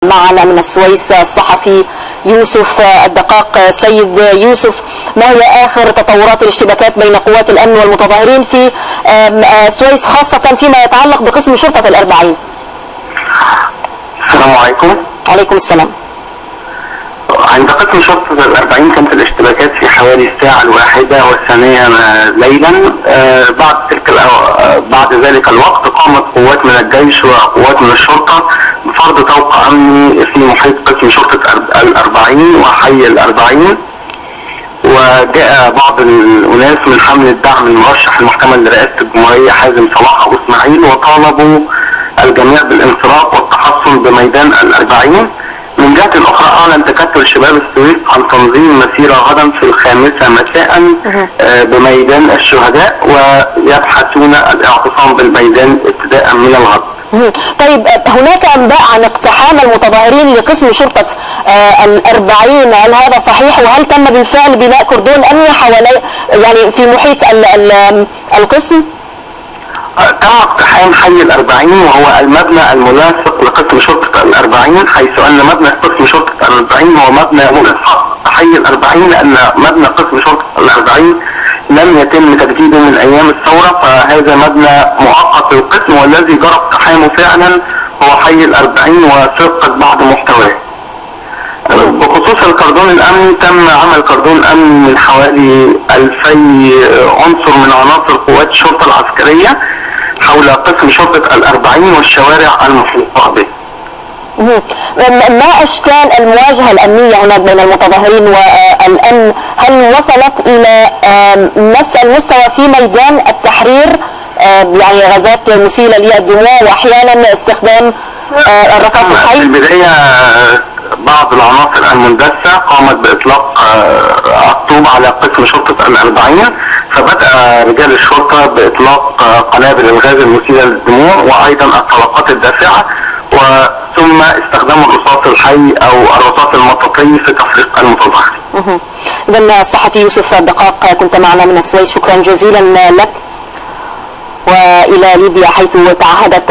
معنا من السويس الصحفي يوسف الدقاق. سيد يوسف، ما هي آخر تطورات الاشتباكات بين قوات الأمن والمتظاهرين في السويس، خاصة فيما يتعلق بقسم شرطة الأربعين؟ السلام عليكم. عليكم السلام. عند قسم شرطة الأربعين كانت الاشتباكات في حوالي الساعة 1:03 ليلا. بعد ذلك الوقت قامت قوات من الجيش وقوات من الشرطة بفرض طوق أمني في محيط قسم شرطة الأربعين وحي الأربعين، وجاء بعض الأناس من حمل الدعم المرشح المحتمل لرئاسة الجمهورية حازم صلاح أبو إسماعيل، وطالبوا الجميع بالانصراف والتحصن بميدان الأربعين. من جهة أخرى أعلن تكتل شباب السويس عن تنظيم مسيرة غدا في 5 مساء بميدان الشهداء، ويبحثون الاعتصام بالميدان ابتداء من الغد. طيب، هناك أنباء عن اقتحام المتظاهرين لقسم شرطة الأربعين، هل هذا صحيح؟ وهل تم بالفعل بناء كردون أمني حوالي يعني في محيط القسم؟ تم اقتحام حي الأربعين وهو المبنى الملاصق لقسم شرطة الأربعين، حيث أن مبنى قسم شرطة الأربعين هو مبنى ملاصق حي الأربعين، لأن مبنى قسم شرطة الأربعين لم يتم تجديده من أيام الثورة، فهذا مبنى مؤقت للقسم، والذي جرى اقتحامه فعلا هو حي الأربعين وسرقة بعض محتواه. بخصوص الكردون الأمني، تم عمل كردون أمني من حوالي 2000 عنصر من عناصر قوات الشرطة العسكرية حول قسم شرطة الأربعين والشوارع المحيطة به. ما أشكال المواجهة الأمنية هناك بين المتظاهرين والأمن؟ هل وصلت إلى نفس المستوى في ميدان التحرير، يعني غازات مسيلة للدموع وأحيانا استخدام الرصاص الحي؟ في البداية بعض العناصر المندسة قامت بإطلاق الطوب على قسم شرطة الأربعين، فبدأ رجال الشرطة بإطلاق قنابل الغاز المسيلة للدموع وأيضا الطلقات الدافعة، ثم استخدام الرصاص الحي أو الرصاص المطاطي في تفريق المتظاهرين. إذن الصحفي يوسف الدقاق كنت معنا من السويس، شكرا جزيلا لك. وإلى ليبيا حيث تعهدت